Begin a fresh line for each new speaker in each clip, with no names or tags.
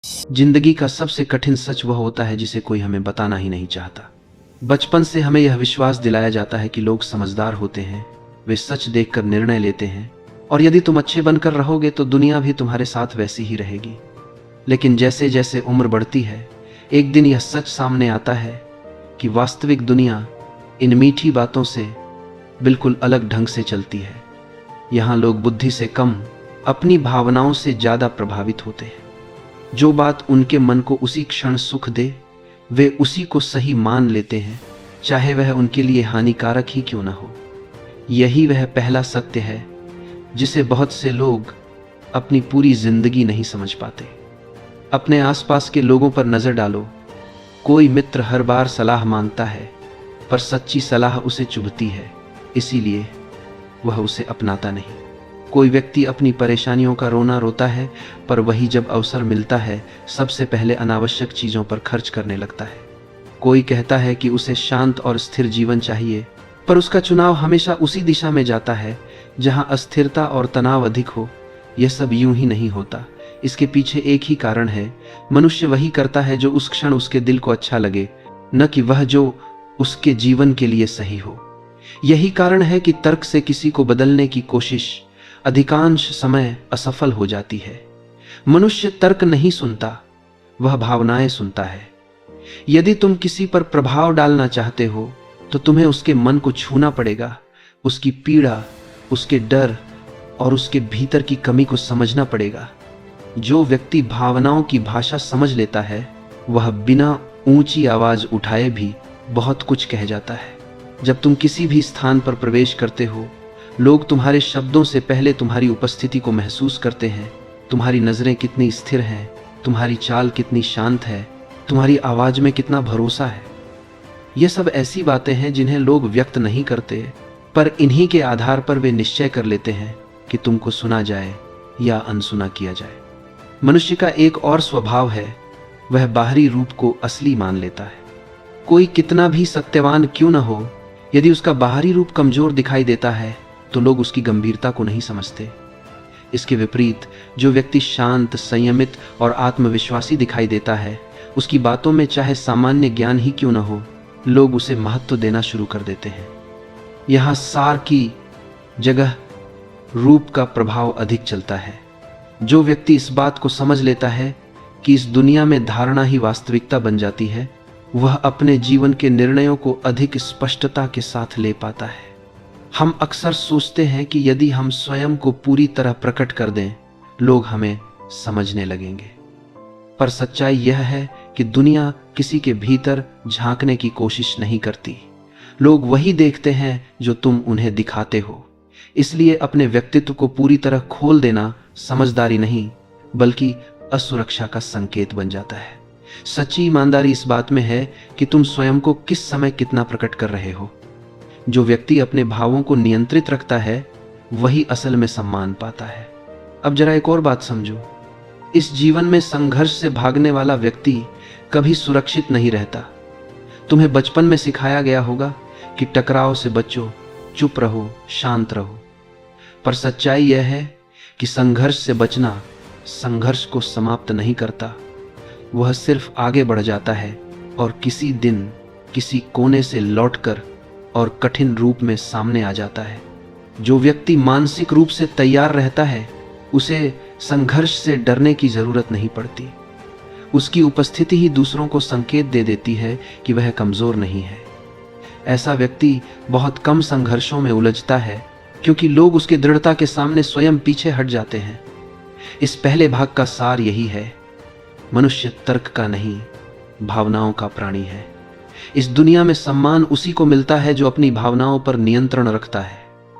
जिंदगी का सबसे कठिन सच वह होता है जिसे कोई हमें बताना ही नहीं चाहता। बचपन से हमें यह विश्वास दिलाया जाता है कि लोग समझदार होते हैं, वे सच देखकर निर्णय लेते हैं और यदि तुम अच्छे बनकर रहोगे तो दुनिया भी तुम्हारे साथ वैसी ही रहेगी। लेकिन जैसे जैसे उम्र बढ़ती है, एक दिन यह सच सामने आता है कि वास्तविक दुनिया इन मीठी बातों से बिल्कुल अलग ढंग से चलती है। यहाँ लोग बुद्धि से कम अपनी भावनाओं से ज्यादा प्रभावित होते हैं। जो बात उनके मन को उसी क्षण सुख दे, वे उसी को सही मान लेते हैं, चाहे वह उनके लिए हानिकारक ही क्यों न हो। यही वह पहला सत्य है जिसे बहुत से लोग अपनी पूरी जिंदगी नहीं समझ पाते। अपने आसपास के लोगों पर नजर डालो। कोई मित्र हर बार सलाह मांगता है, पर सच्ची सलाह उसे चुभती है, इसीलिए वह उसे अपनाता नहीं। कोई व्यक्ति अपनी परेशानियों का रोना रोता है, पर वही जब अवसर मिलता है सबसे पहले अनावश्यक चीजों पर खर्च करने लगता है। कोई कहता है कि उसे शांत और स्थिर जीवन चाहिए, पर उसका चुनाव हमेशा उसी दिशा में जाता है जहां अस्थिरता और तनाव अधिक हो। यह सब यूं ही नहीं होता। इसके पीछे एक ही कारण है, मनुष्य वही करता है जो उस क्षण उसके दिल को अच्छा लगे, न कि वह जो उसके जीवन के लिए सही हो। यही कारण है कि तर्क से किसी को बदलने की कोशिश अधिकांश समय असफल हो जाती है। मनुष्य तर्क नहीं सुनता, वह भावनाएं सुनता है। यदि तुम किसी पर प्रभाव डालना चाहते हो तो तुम्हें उसके मन को छूना पड़ेगा, उसकी पीड़ा, उसके डर और उसके भीतर की कमी को समझना पड़ेगा। जो व्यक्ति भावनाओं की भाषा समझ लेता है, वह बिना ऊंची आवाज उठाए भी बहुत कुछ कह जाता है। जब तुम किसी भी स्थान पर प्रवेश करते हो, लोग तुम्हारे शब्दों से पहले तुम्हारी उपस्थिति को महसूस करते हैं। तुम्हारी नजरें कितनी स्थिर हैं, तुम्हारी चाल कितनी शांत है, तुम्हारी आवाज में कितना भरोसा है। ये सब ऐसी बातें हैं जिन्हें लोग व्यक्त नहीं करते, पर इन्हीं के आधार पर वे निश्चय कर लेते हैं कि तुमको सुना जाए या अनसुना किया जाए। मनुष्य का एक और स्वभाव है, वह बाहरी रूप को असली मान लेता है। कोई कितना भी सत्यवान क्यों न हो, यदि उसका बाहरी रूप कमजोर दिखाई देता है तो लोग उसकी गंभीरता को नहीं समझते। इसके विपरीत जो व्यक्ति शांत, संयमित और आत्मविश्वासी दिखाई देता है, उसकी बातों में चाहे सामान्य ज्ञान ही क्यों न हो, लोग उसे महत्व देना शुरू कर देते हैं। यहाँ सार की जगह रूप का प्रभाव अधिक चलता है। जो व्यक्ति इस बात को समझ लेता है कि इस दुनिया में धारणा ही वास्तविकता बन जाती है, वह अपने जीवन के निर्णयों को अधिक स्पष्टता के साथ ले पाता है। हम अक्सर सोचते हैं कि यदि हम स्वयं को पूरी तरह प्रकट कर दें, लोग हमें समझने लगेंगे। पर सच्चाई यह है कि दुनिया किसी के भीतर झांकने की कोशिश नहीं करती। लोग वही देखते हैं जो तुम उन्हें दिखाते हो। इसलिए अपने व्यक्तित्व को पूरी तरह खोल देना समझदारी नहीं, बल्कि असुरक्षा का संकेत बन जाता है। सच्ची ईमानदारी इस बात में है कि तुम स्वयं को किस समय कितना प्रकट कर रहे हो। जो व्यक्ति अपने भावों को नियंत्रित रखता है, वही असल में सम्मान पाता है। अब जरा एक और बात समझो। इस जीवन में संघर्ष से भागने वाला व्यक्ति कभी सुरक्षित नहीं रहता। तुम्हें बचपन में सिखाया गया होगा कि टकराव से बचो, चुप रहो, शांत रहो। पर सच्चाई यह है कि संघर्ष से बचना संघर्ष को समाप्त नहीं करता, वह सिर्फ आगे बढ़ जाता है और किसी दिन किसी कोने से लौटकर और कठिन रूप में सामने आ जाता है। जो व्यक्ति मानसिक रूप से तैयार रहता है, उसे संघर्ष से डरने की जरूरत नहीं पड़ती। उसकी उपस्थिति ही दूसरों को संकेत दे देती है कि वह कमजोर नहीं है। ऐसा व्यक्ति बहुत कम संघर्षों में उलझता है, क्योंकि लोग उसके दृढ़ता के सामने स्वयं पीछे हट जाते हैं। इस पहले भाग का सार यही है, मनुष्य तर्क का नहीं, भावनाओं का प्राणी है। इस दुनिया में सम्मान उसी को मिलता है जो अपनी भावनाओं पर नियंत्रण रखता है,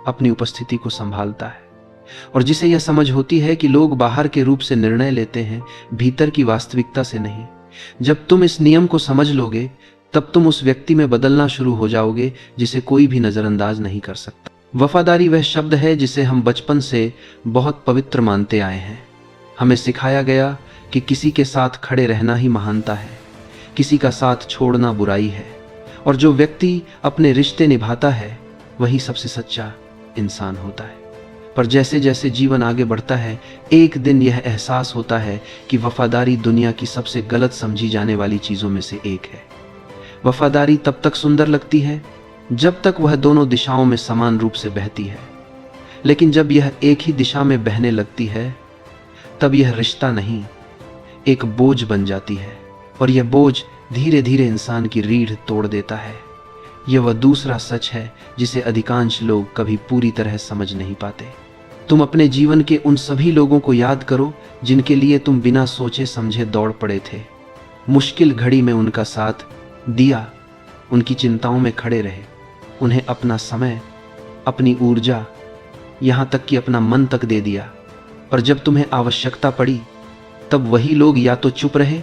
अपनी उपस्थिति को संभालता है और जिसे यह समझ होती है कि लोग बाहर के रूप से निर्णय लेते हैं, भीतर की वास्तविकता से नहीं। जब तुम इस नियम को समझ लोगे, तब तुम उस व्यक्ति में बदलना शुरू हो जाओगे जिसे कोई भी नजरअंदाज नहीं कर सकता। वफादारी वह शब्द है जिसे हम बचपन से बहुत पवित्र मानते आए हैं। हमें सिखाया गया कि किसी के साथ खड़े रहना ही महानता है, किसी का साथ छोड़ना बुराई है, और जो व्यक्ति अपने रिश्ते निभाता है वही सबसे सच्चा इंसान होता है। पर जैसे जैसे जीवन आगे बढ़ता है, एक दिन यह एहसास होता है कि वफादारी दुनिया की सबसे गलत समझी जाने वाली चीजों में से एक है। वफादारी तब तक सुंदर लगती है जब तक वह दोनों दिशाओं में समान रूप से बहती है, लेकिन जब यह एक ही दिशा में बहने लगती है, तब यह रिश्ता नहीं, एक बोझ बन जाती है, और यह बोझ धीरे धीरे इंसान की रीढ़ तोड़ देता है। यह वह दूसरा सच है जिसे अधिकांश लोग कभी पूरी तरह समझ नहीं पाते। तुम अपने जीवन के उन सभी लोगों को याद करो जिनके लिए तुम बिना सोचे समझे दौड़ पड़े थे, मुश्किल घड़ी में उनका साथ दिया, उनकी चिंताओं में खड़े रहे, उन्हें अपना समय, अपनी ऊर्जा, यहाँ तक कि अपना मन तक दे दिया। पर जब तुम्हें आवश्यकता पड़ी, तब वही लोग या तो चुप रहे,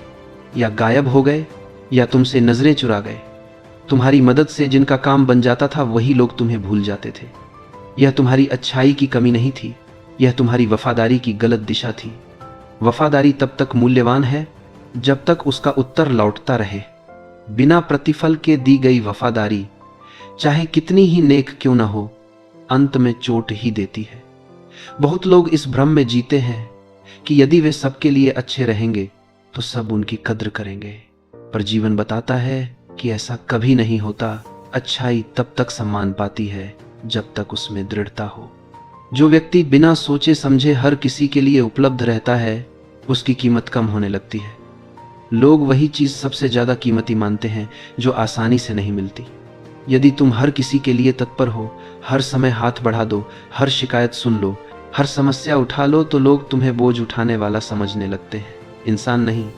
या गायब हो गए, या तुमसे नजरें चुरा गए। तुम्हारी मदद से जिनका काम बन जाता था, वही लोग तुम्हें भूल जाते थे। यह तुम्हारी अच्छाई की कमी नहीं थी, यह तुम्हारी वफादारी की गलत दिशा थी। वफादारी तब तक मूल्यवान है जब तक उसका उत्तर लौटता रहे। बिना प्रतिफल के दी गई वफादारी, चाहे कितनी ही नेक क्यों ना हो, अंत में चोट ही देती है। बहुत लोग इस भ्रम में जीते हैं कि यदि वे सबके लिए अच्छे रहेंगे तो सब उनकी कद्र करेंगे, पर जीवन बताता है कि ऐसा कभी नहीं होता। अच्छाई तब तक सम्मान पाती है जब तक उसमें दृढ़ता हो। जो व्यक्ति बिना सोचे समझे हर किसी के लिए उपलब्ध रहता है, उसकी कीमत कम होने लगती है। लोग वही चीज सबसे ज्यादा कीमती मानते हैं जो आसानी से नहीं मिलती। यदि तुम हर किसी के लिए तत्पर हो, हर समय हाथ बढ़ा दो, हर शिकायत सुन लो, हर समस्या उठा लो, तो लोग तुम्हें बोझ उठाने वाला समझने लगते हैं, इंसान नहीं।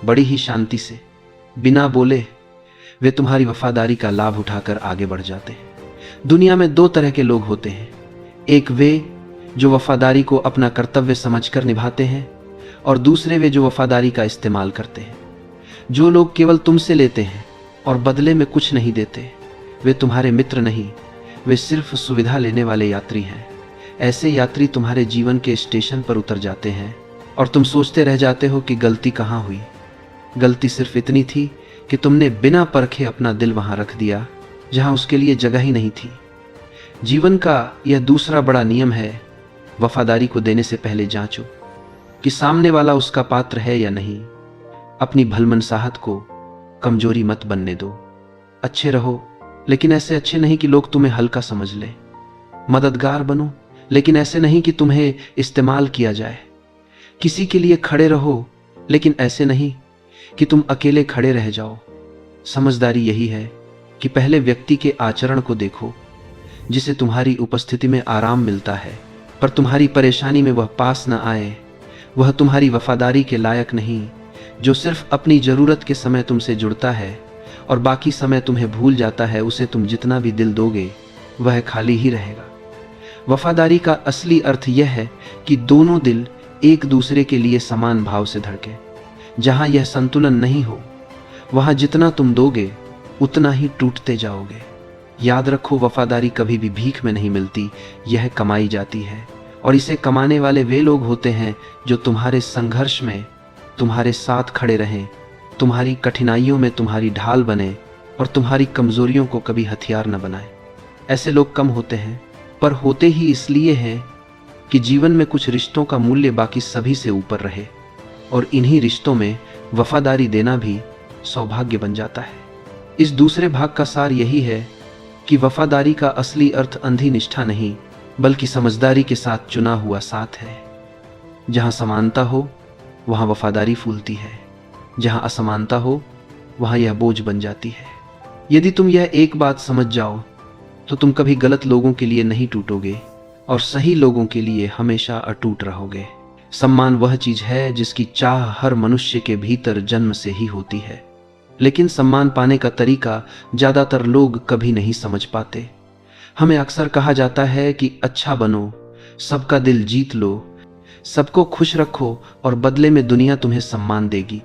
बड़ी ही शांति से, बिना बोले, वे तुम्हारी वफादारी का लाभ उठाकर आगे बढ़ जाते हैं। दुनिया में दो तरह के लोग होते हैं, एक वे जो वफादारी को अपना कर्तव्य समझकर निभाते हैं, और दूसरे वे जो वफादारी का इस्तेमाल करते हैं। जो लोग केवल तुमसे लेते हैं और बदले में कुछ नहीं देते, वे तुम्हारे मित्र नहीं, वे सिर्फ सुविधा लेने वाले यात्री हैं। ऐसे यात्री तुम्हारे जीवन के स्टेशन पर उतर जाते हैं और तुम सोचते रह जाते हो कि गलती कहाँ हुई। गलती सिर्फ इतनी थी कि तुमने बिना परखे अपना दिल वहां रख दिया जहां उसके लिए जगह ही नहीं थी। जीवन का यह दूसरा बड़ा नियम है, वफादारी को देने से पहले जांचो कि सामने वाला उसका पात्र है या नहीं। अपनी भलमनसाहत को कमजोरी मत बनने दो। अच्छे रहो, लेकिन ऐसे अच्छे नहीं कि लोग तुम्हें हल्का समझ ले। मददगार बनो, लेकिन ऐसे नहीं कि तुम्हें इस्तेमाल किया जाए। किसी के लिए खड़े रहो, लेकिन ऐसे नहीं कि तुम अकेले खड़े रह जाओ। समझदारी यही है कि पहले व्यक्ति के आचरण को देखो जिसे तुम्हारी उपस्थिति में आराम मिलता है, पर तुम्हारी परेशानी में वह पास न आए। वह तुम्हारी वफादारी के लायक नहीं जो सिर्फ अपनी जरूरत के समय तुमसे जुड़ता है और बाकी समय तुम्हें भूल जाता है। उसे तुम जितना भी दिल दोगे, वह खाली ही रहेगा। वफादारी का असली अर्थ यह है कि दोनों दिल एक दूसरे के लिए समान भाव से धड़के। जहां यह संतुलन नहीं हो, वहां जितना तुम दोगे उतना ही टूटते जाओगे। याद रखो, वफादारी कभी भी भीख में नहीं मिलती, यह कमाई जाती है, और इसे कमाने वाले वे लोग होते हैं जो तुम्हारे संघर्ष में तुम्हारे साथ खड़े रहें, तुम्हारी कठिनाइयों में तुम्हारी ढाल बने और तुम्हारी कमजोरियों को कभी हथियार न बनाए। ऐसे लोग कम होते हैं, पर होते ही इसलिए हैं कि जीवन में कुछ रिश्तों का मूल्य बाकी सभी से ऊपर रहे, और इन्हीं रिश्तों में वफादारी देना भी सौभाग्य बन जाता है। इस दूसरे भाग का सार यही है कि वफादारी का असली अर्थ अंधी निष्ठा नहीं, बल्कि समझदारी के साथ चुना हुआ साथ है। जहां समानता हो वहां वफादारी फूलती है, जहां असमानता हो वहां यह बोझ बन जाती है। यदि तुम यह एक बात समझ जाओ तो तुम कभी गलत लोगों के लिए नहीं टूटोगे और सही लोगों के लिए हमेशा अटूट रहोगे। सम्मान वह चीज है जिसकी चाह हर मनुष्य के भीतर जन्म से ही होती है, लेकिन सम्मान पाने का तरीका ज्यादातर लोग कभी नहीं समझ पाते। हमें अक्सर कहा जाता है कि अच्छा बनो, सबका दिल जीत लो, सबको खुश रखो और बदले में दुनिया तुम्हें सम्मान देगी।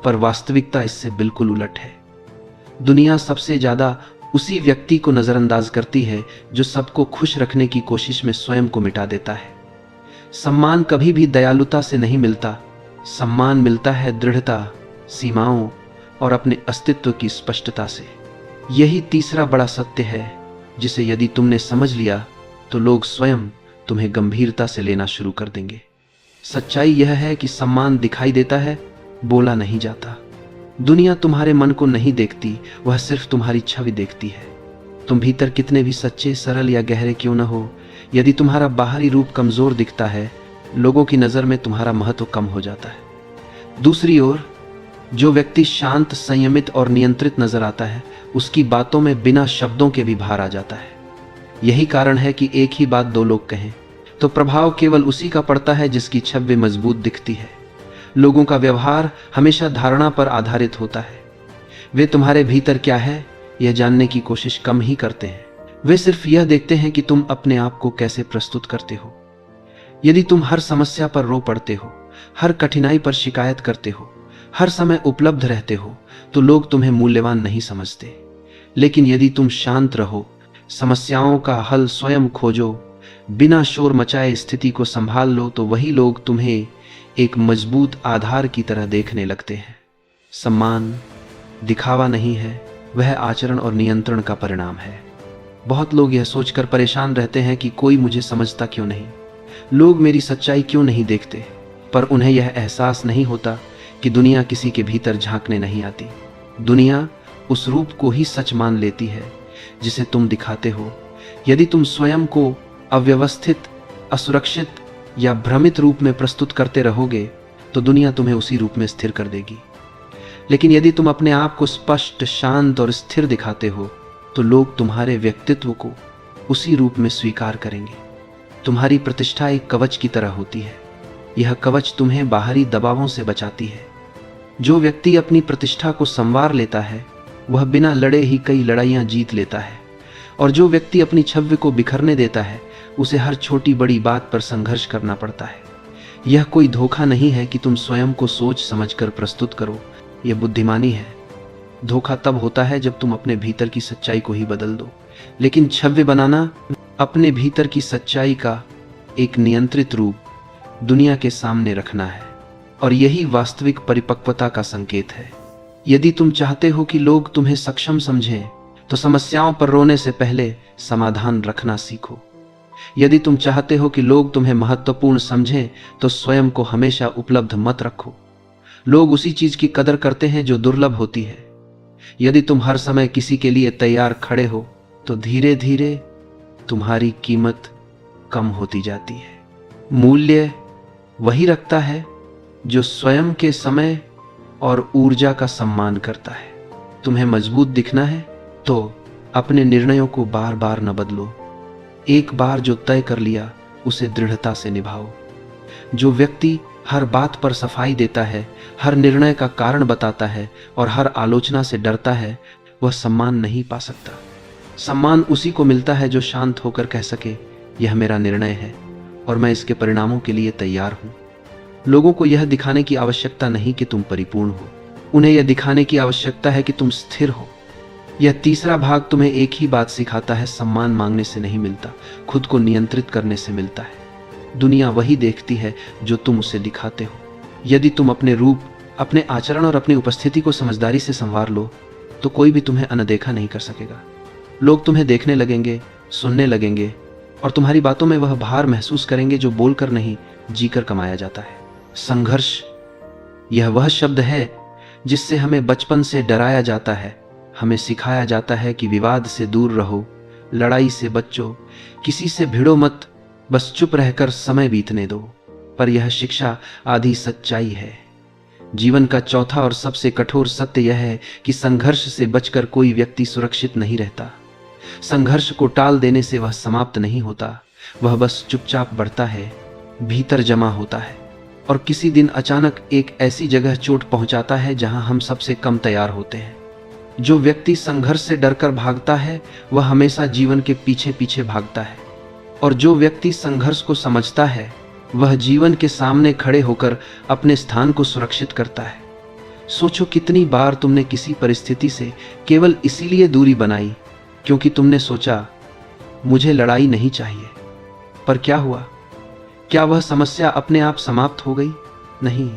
पर वास्तविकता इससे बिल्कुल उलट है। दुनिया सबसे ज्यादा उसी व्यक्ति को नजरअंदाज करती है जो सबको खुश रखने की कोशिश में स्वयं को मिटा देता है। सम्मान कभी भी दयालुता से नहीं मिलता, सम्मान मिलता है दृढ़ता, सीमाओं और अपने अस्तित्व की स्पष्टता से। यही तीसरा बड़ा सत्य है जिसे यदि तुमने समझ लिया तो लोग स्वयं तुम्हें गंभीरता से लेना शुरू कर देंगे। सच्चाई यह है कि सम्मान दिखाई देता है, बोला नहीं जाता। दुनिया तुम्हारे मन को नहीं देखती, वह सिर्फ तुम्हारी छवि देखती है। तुम भीतर कितने भी सच्चे, सरल या गहरे क्यों न हो, यदि तुम्हारा बाहरी रूप कमजोर दिखता है, लोगों की नजर में तुम्हारा महत्व कम हो जाता है। दूसरी ओर जो व्यक्ति शांत, संयमित और नियंत्रित नजर आता है, उसकी बातों में बिना शब्दों के भी भार आ जाता है। यही कारण है कि एक ही बात दो लोग कहें तो प्रभाव केवल उसी का पड़ता है जिसकी छवि मजबूत दिखती है। लोगों का व्यवहार हमेशा धारणा पर आधारित होता है। वे तुम्हारे भीतर क्या है यह जानने की कोशिश कम ही करते हैं। वे सिर्फ यह देखते हैं कि तुम अपने आप को कैसे प्रस्तुत करते हो। यदि तुम हर समस्या पर रो पड़ते हो, हर कठिनाई पर शिकायत करते हो, हर समय उपलब्ध रहते हो, तो लोग तुम्हें मूल्यवान नहीं समझते। लेकिन यदि तुम शांत रहो, समस्याओं का हल स्वयं खोजो, बिना शोर मचाए स्थिति को संभाल लो, तो वही लोग तुम्हें एक मजबूत आधार की तरह देखने लगते हैं। सम्मान दिखावा नहीं है, वह आचरण और नियंत्रण का परिणाम है। बहुत लोग यह सोचकर परेशान रहते हैं कि कोई मुझे समझता क्यों नहीं, लोग मेरी सच्चाई क्यों नहीं देखते, पर उन्हें यह एहसास नहीं होता कि दुनिया किसी के भीतर झांकने नहीं आती। दुनिया उस रूप को ही सच मान लेती है जिसे तुम दिखाते हो। यदि तुम स्वयं को अव्यवस्थित, असुरक्षित या भ्रमित रूप में प्रस्तुत करते रहोगे, तो दुनिया तुम्हें उसी रूप में स्थिर कर देगी। लेकिन यदि तुम अपने आप को स्पष्ट, शांत और स्थिर दिखाते हो, तो लोग तुम्हारे व्यक्तित्व को उसी रूप में स्वीकार करेंगे। तुम्हारी प्रतिष्ठा एक कवच की तरह होती है। यह कवच तुम्हें बाहरी दबावों से बचाती है। जो व्यक्ति अपनी प्रतिष्ठा को संवार लेता है, वह बिना लड़े ही कई लड़ाइयां जीत लेता है। और जो व्यक्ति अपनी छवि को बिखरने देता है, उसे हर छोटी बड़ी बात पर संघर्ष करना पड़ता है। यह कोई धोखा नहीं है कि तुम स्वयं को सोच समझकर प्रस्तुत करो, यह बुद्धिमानी है। धोखा तब होता है जब तुम अपने भीतर की सच्चाई को ही बदल दो। लेकिन छवि बनाना, अपने भीतर की सच्चाई का एक नियंत्रित रूप दुनिया के सामने रखना है, और यही वास्तविक परिपक्वता का संकेत है। यदि तुम चाहते हो कि लोग तुम्हें सक्षम समझें, तो समस्याओं पर रोने से पहले समाधान रखना सीखो। यदि तुम चाहते हो कि लोग तुम्हें महत्वपूर्ण समझें, तो स्वयं को हमेशा उपलब्ध मत रखो। लोग उसी चीज की कदर करते हैं जो दुर्लभ होती है। यदि तुम हर समय किसी के लिए तैयार खड़े हो, तो धीरे धीरे तुम्हारी कीमत कम होती जाती है। मूल्य वही रखता है जो स्वयं के समय और ऊर्जा का सम्मान करता है। तुम्हें मजबूत दिखना है तो अपने निर्णयों को बार बार न बदलो। एक बार जो तय कर लिया, उसे दृढ़ता से निभाओ। जो व्यक्ति हर बात पर सफाई देता है, हर निर्णय का कारण बताता है और हर आलोचना से डरता है, वह सम्मान नहीं पा सकता। सम्मान उसी को मिलता है जो शांत होकर कह सके, यह मेरा निर्णय है और मैं इसके परिणामों के लिए तैयार हूं। लोगों को यह दिखाने की आवश्यकता नहीं कि तुम परिपूर्ण हो, उन्हें यह दिखाने की आवश्यकता है कि तुम स्थिर हो। यह तीसरा भाग तुम्हें एक ही बात सिखाता है, सम्मान मांगने से नहीं मिलता, खुद को नियंत्रित करने से मिलता है। दुनिया वही देखती है जो तुम उसे दिखाते हो। यदि तुम अपने रूप, अपने आचरण और अपनी उपस्थिति को समझदारी से संवार लो, तो कोई भी तुम्हें अनदेखा नहीं कर सकेगा। लोग तुम्हें देखने लगेंगे, सुनने लगेंगे और तुम्हारी बातों में वह भार महसूस करेंगे जो बोलकर नहीं, जीकर कमाया जाता है। संघर्ष, यह वह शब्द है जिससे हमें बचपन से डराया जाता है। हमें सिखाया जाता है कि विवाद से दूर रहो, लड़ाई से बचो, किसी से भिड़ो मत, बस चुप रहकर समय बीतने दो। पर यह शिक्षा आधी सच्चाई है। जीवन का चौथा और सबसे कठोर सत्य यह है कि संघर्ष से बचकर कोई व्यक्ति सुरक्षित नहीं रहता। संघर्ष को टाल देने से वह समाप्त नहीं होता, वह बस चुपचाप बढ़ता है, भीतर जमा होता है और किसी दिन अचानक एक ऐसी जगह चोट पहुंचाता है जहां हम सबसे कम तैयार होते हैं। जो व्यक्ति संघर्ष से डरकर भागता है, वह हमेशा जीवन के पीछे पीछे भागता है, और जो व्यक्ति संघर्ष को समझता है, वह जीवन के सामने खड़े होकर अपने स्थान को सुरक्षित करता है। सोचो कितनी बार तुमने किसी परिस्थिति से केवल इसीलिए दूरी बनाई क्योंकि तुमने सोचा मुझे लड़ाई नहीं चाहिए। पर क्या हुआ? क्या वह समस्या अपने आप समाप्त हो गई? नहीं,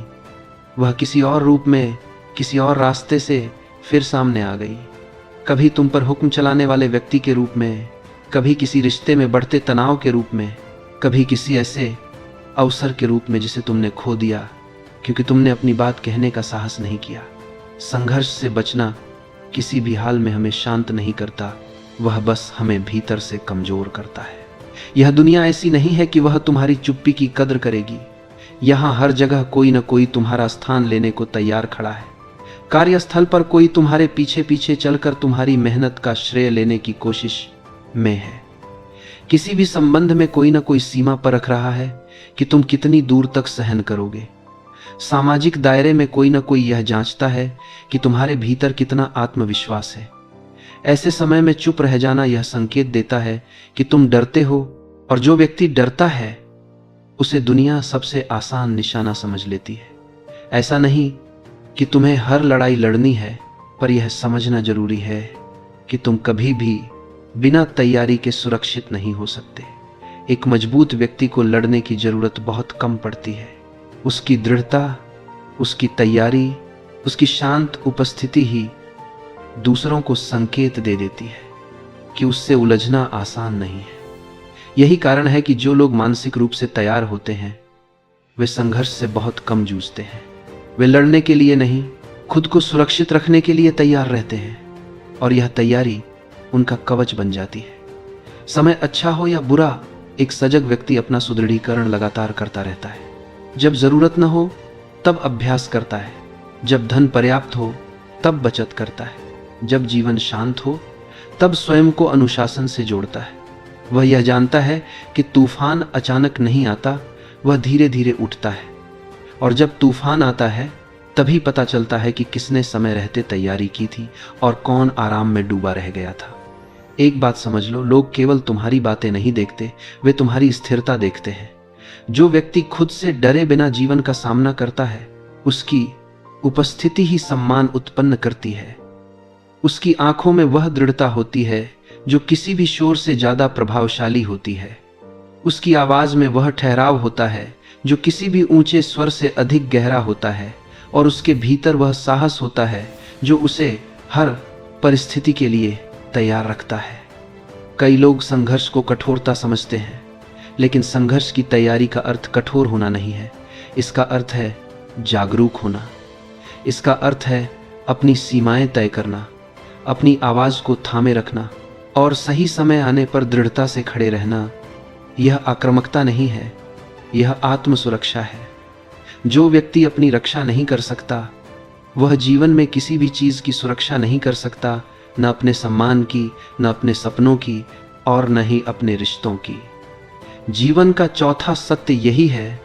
वह किसी और रूप में, किसी और रास्ते से फिर सामने आ गई। कभी तुम पर हुक्म चलाने वाले व्यक्ति के रूप में, कभी किसी रिश्ते में बढ़ते तनाव के रूप में, कभी किसी ऐसे अवसर के रूप में जिसे तुमने खो दिया क्योंकि तुमने अपनी बात कहने का साहस नहीं किया। संघर्ष से बचना किसी भी हाल में हमें शांत नहीं करता, वह बस हमें भीतर से कमजोर करता है। यह दुनिया ऐसी नहीं है कि वह तुम्हारी चुप्पी की कदर करेगी। यहाँ हर जगह कोई न कोई तुम्हारा स्थान लेने को तैयार खड़ा है। कार्यस्थल पर कोई तुम्हारे पीछे पीछे चलकर तुम्हारी मेहनत का श्रेय लेने की कोशिश में है। किसी भी संबंध में कोई न कोई सीमा पर रख रहा है कि तुम कितनी दूर तक सहन करोगे। सामाजिक दायरे में कोई न कोई यह जांचता है कि तुम्हारे भीतर कितना आत्मविश्वास है। ऐसे समय में चुप रह जाना यह संकेत देता है कि तुम डरते हो, और जो व्यक्ति डरता है उसे दुनिया सबसे आसान निशाना समझ लेती है। ऐसा नहीं कि तुम्हें हर लड़ाई लड़नी है, पर यह समझना जरूरी है कि तुम कभी भी बिना तैयारी के सुरक्षित नहीं हो सकते। एक मजबूत व्यक्ति को लड़ने की जरूरत बहुत कम पड़ती है। उसकी दृढ़ता, उसकी तैयारी, उसकी शांत उपस्थिति ही दूसरों को संकेत दे देती है कि उससे उलझना आसान नहीं है। यही कारण है कि जो लोग मानसिक रूप से तैयार होते हैं वे संघर्ष से बहुत कम जूझते हैं। वे लड़ने के लिए नहीं, खुद को सुरक्षित रखने के लिए तैयार रहते हैं, और यह तैयारी उनका कवच बन जाती है। समय अच्छा हो या बुरा, एक सजग व्यक्ति अपना सुदृढ़ीकरण लगातार करता रहता है। जब जरूरत न हो तब अभ्यास करता है, जब धन पर्याप्त हो तब बचत करता है, जब जीवन शांत हो तब स्वयं को अनुशासन से जोड़ता है। वह यह जानता है कि तूफान अचानक नहीं आता, वह धीरे धीरे उठता है, और जब तूफान आता है तभी पता चलता है कि किसने समय रहते तैयारी की थी और कौन आराम में डूबा रह गया था। एक बात समझ लो, लोग केवल तुम्हारी बातें नहीं देखते, वे तुम्हारी स्थिरता देखते हैं। जो व्यक्ति खुद से डरे बिना जीवन का सामना करता है, उसकी उपस्थिति ही सम्मान उत्पन्न करती है। उसकी आंखों में वह दृढ़ता होती है जो किसी भी शोर से ज्यादा प्रभावशाली होती है। उसकी आवाज में वह ठहराव होता है जो किसी भी ऊंचे स्वर से अधिक गहरा होता है, और उसके भीतर वह साहस होता है जो उसे हर परिस्थिति के लिए तैयार रखता है। कई लोग संघर्ष को कठोरता समझते हैं, लेकिन संघर्ष की तैयारी का अर्थ कठोर होना नहीं है। इसका अर्थ है जागरूक होना। इसका अर्थ है अपनी सीमाएं तय करना, अपनी आवाज को थामे रखना, और सही समय आने पर दृढ़ता से खड़े रहना। यह आक्रामकता नहीं है, यह आत्म सुरक्षा है। जो व्यक्ति अपनी रक्षा नहीं कर सकता, वह जीवन में किसी भी चीज की सुरक्षा नहीं कर सकता, न अपने सम्मान की, न अपने सपनों की, और न ही अपने रिश्तों की। जीवन का चौथा सत्य यही है,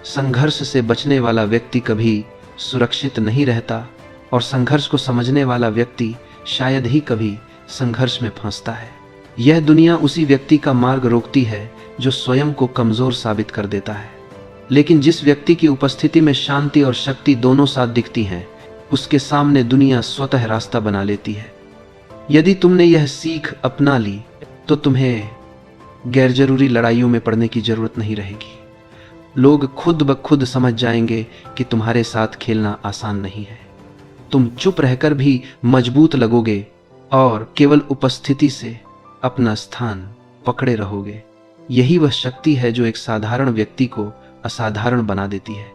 संघर्ष से बचने वाला व्यक्ति कभी सुरक्षित नहीं रहता, और संघर्ष को समझने वाला व्यक्ति शायद ही कभी संघर्ष में फंसता है। यह दुनिया उसी व्यक्ति का मार्ग रोकती है जो स्वयं को कमजोर साबित कर देता है, लेकिन जिस व्यक्ति की उपस्थिति में शांति और शक्ति दोनों साथ दिखती हैं, उसके सामने दुनिया स्वतः रास्ता बना लेती है। यदि तुमने यह सीख अपना ली तो तुम्हें गैरजरूरी लड़ाइयों में पड़ने की जरूरत नहीं रहेगी। लोग खुद ब खुद समझ जाएंगे कि तुम्हारे साथ खेलना आसान नहीं है। तुम चुप रहकर भी मजबूत लगोगे और केवल उपस्थिति से अपना स्थान पकड़े रहोगे। यही वह शक्ति है जो एक साधारण व्यक्ति को असाधारण बना देती है,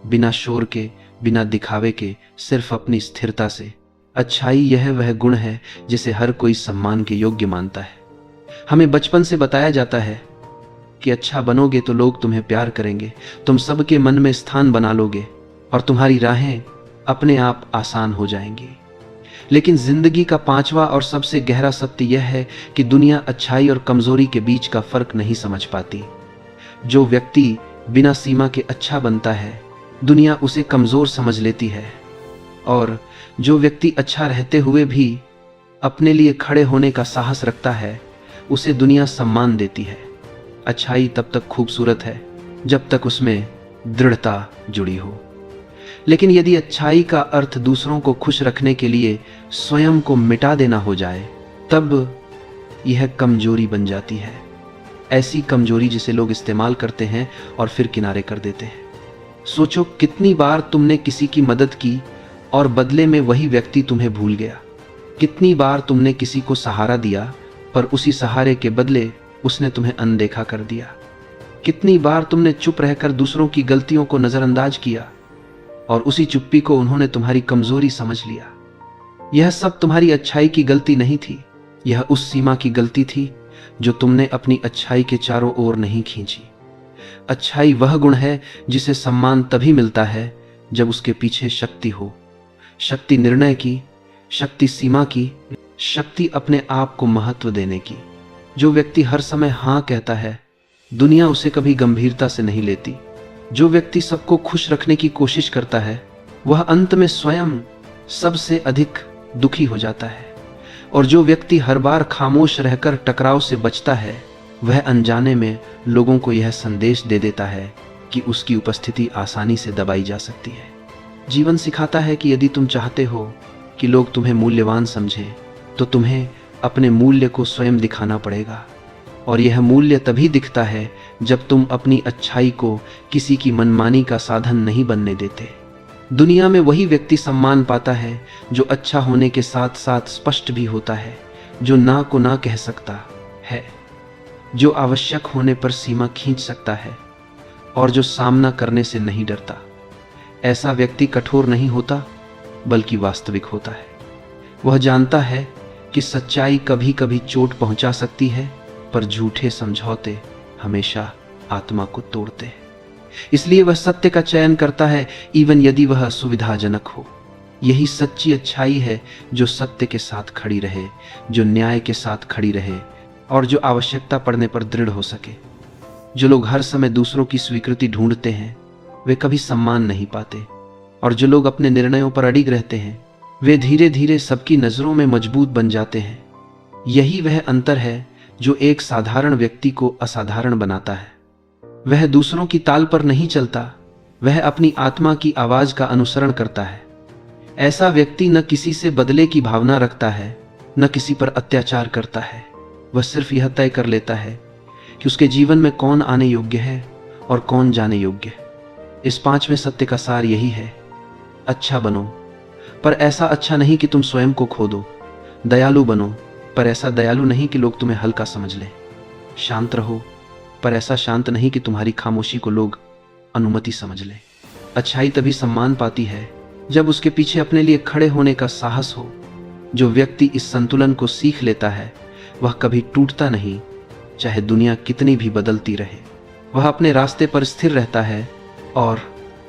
बिना शोर के, बिना दिखावे के, सिर्फ अपनी स्थिरता से। अच्छाई यह वह गुण है जिसे हर कोई सम्मान के योग्य मानता है। हमें बचपन से बताया जाता है कि अच्छा बनोगे तो लोग तुम्हें प्यार करेंगे, तुम सबके मन में स्थान बना लोगे और तुम्हारी राहें अपने आप आसान हो जाएंगी। लेकिन जिंदगी का पांचवा और सबसे गहरा सत्य यह है कि दुनिया अच्छाई और कमजोरी के बीच का फर्क नहीं समझ पाती। जो व्यक्ति बिना सीमा के अच्छा बनता है, दुनिया उसे कमजोर समझ लेती है, और जो व्यक्ति अच्छा रहते हुए भी अपने लिए खड़े होने का साहस रखता है, उसे दुनिया सम्मान देती है। अच्छाई तब तक खूबसूरत है जब तक उसमें दृढ़ता जुड़ी हो, लेकिन यदि अच्छाई का अर्थ दूसरों को खुश रखने के लिए स्वयं को मिटा देना हो जाए, तब यह कमजोरी बन जाती है। ऐसी कमजोरी जिसे लोग इस्तेमाल करते हैं और फिर किनारे कर देते हैं। सोचो, कितनी बार तुमने किसी की मदद की और बदले में वही व्यक्ति तुम्हें भूल गया। कितनी बार तुमने किसी को सहारा दिया पर उसी सहारे के बदले उसने तुम्हें अनदेखा कर दिया। कितनी बार तुमने चुप रहकर दूसरों की गलतियों को नजरअंदाज किया और उसी चुप्पी को उन्होंने तुम्हारी कमजोरी समझ लिया। यह सब तुम्हारी अच्छाई की गलती नहीं थी, यह उस सीमा की गलती थी जो तुमने अपनी अच्छाई के चारों ओर नहीं खींची। अच्छाई वह गुण है जिसे सम्मान तभी मिलता है जब उसके पीछे शक्ति हो। शक्ति निर्णय की, शक्ति सीमा की, शक्ति अपने आप को महत्व देने की। जो व्यक्ति हर समय हाँ कहता है, दुनिया उसे कभी गंभीरता से नहीं लेती। जो व्यक्ति सबको खुश रखने की कोशिश करता है, वह अंत में स्वयं सबसे अधिक दुखी हो जाता है। और जो व्यक्ति हर बार खामोश रहकर टकराव से बचता है, वह अनजाने में लोगों को यह संदेश दे देता है कि उसकी उपस्थिति आसानी से दबाई जा सकती है। जीवन सिखाता है कि यदि तुम चाहते हो कि लोग तुम्हें मूल्यवान समझें, तो तुम्हें अपने मूल्य को स्वयं दिखाना पड़ेगा। और यह मूल्य तभी दिखता है जब तुम अपनी अच्छाई को किसी की मनमानी का साधन नहीं बनने देते। दुनिया में वही व्यक्ति सम्मान पाता है जो अच्छा होने के साथ साथ स्पष्ट भी होता है, जो ना को ना कह सकता है, जो आवश्यक होने पर सीमा खींच सकता है और जो सामना करने से नहीं डरता। ऐसा व्यक्ति कठोर नहीं होता, बल्कि वास्तविक होता है। वह जानता है कि सच्चाई कभी कभी चोट पहुंचा सकती है, पर झूठे समझौते हमेशा आत्मा को तोड़ते हैं। इसलिए वह सत्य का चयन करता है, इवन यदि वह सुविधाजनक हो। यही सच्ची अच्छाई है जो सत्य के साथ खड़ी रहे, जो न्याय के साथ खड़ी रहे और जो आवश्यकता पड़ने पर दृढ़ हो सके। जो लोग हर समय दूसरों की स्वीकृति ढूंढते हैं, वे कभी सम्मान नहीं पाते, और जो लोग अपने निर्णयों पर अडिग रहते हैं, वे धीरे धीरे सबकी नजरों में मजबूत बन जाते हैं। यही वह अंतर है जो एक साधारण व्यक्ति को असाधारण बनाता है। वह दूसरों की ताल पर नहीं चलता, वह अपनी आत्मा की आवाज का अनुसरण करता है। ऐसा व्यक्ति न किसी से बदले की भावना रखता है, न किसी पर अत्याचार करता है। वह सिर्फ यह तय कर लेता है कि उसके जीवन में कौन आने योग्य है और कौन जाने योग्य है। इस पांचवें सत्य का सार यही है, अच्छा बनो, पर ऐसा अच्छा नहीं कि तुम स्वयं को खो दो। दयालु बनो, पर ऐसा दयालु नहीं कि लोग तुम्हें हल्का समझ लें। शांत रहो, पर ऐसा शांत नहीं कि तुम्हारी खामोशी को लोग अनुमति समझ लें। अच्छाई तभी सम्मान पाती है जब उसके पीछे अपने लिए खड़े होने का साहस हो। जो व्यक्ति इस संतुलन को सीख लेता है, वह कभी टूटता नहीं, चाहे दुनिया कितनी भी बदलती रहे। वह अपने रास्ते पर स्थिर रहता है और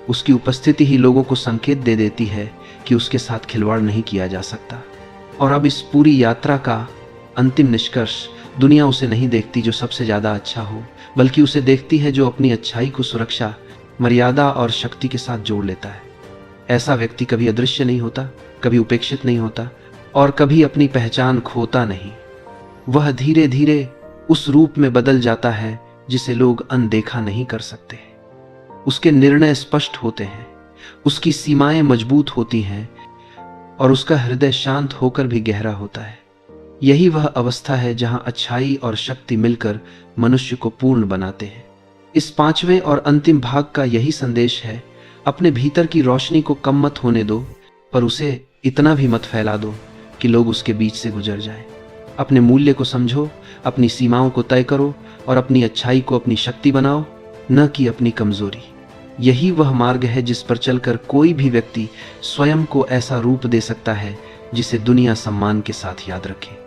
उसकी उपस्थिति ही लोगों को संकेत दे देती है कि उसके साथ खिलवाड़ नहीं किया जा सकता। और अब इस पूरी यात्रा का अंतिम निष्कर्ष, दुनिया उसे नहीं देखती जो सबसे ज्यादा अच्छा हो, बल्कि उसे देखती है जो अपनी अच्छाई को सुरक्षा, मर्यादा और शक्ति के साथ जोड़ लेता है। ऐसा व्यक्ति कभी अदृश्य नहीं होता, कभी उपेक्षित नहीं होता और कभी अपनी पहचान खोता नहीं। वह धीरे धीरे उस रूप में बदल जाता है जिसे लोग अनदेखा नहीं कर सकते। उसके निर्णय स्पष्ट होते हैं, उसकी सीमाएं मजबूत होती हैं और उसका हृदय शांत होकर भी गहरा होता है। यही वह अवस्था है जहां अच्छाई और शक्ति मिलकर मनुष्य को पूर्ण बनाते हैं। इस पांचवें और अंतिम भाग का यही संदेश है, अपने भीतर की रोशनी को कम मत होने दो, पर उसे इतना भी मत फैला दो कि लोग उसके बीच से गुजर जाएं। अपने मूल्य को समझो, अपनी सीमाओं को तय करो और अपनी अच्छाई को अपनी शक्ति बनाओ, न कि अपनी कमजोरी। यही वह मार्ग है जिस पर चलकर कोई भी व्यक्ति स्वयं को ऐसा रूप दे सकता है जिसे दुनिया सम्मान के साथ याद रखे।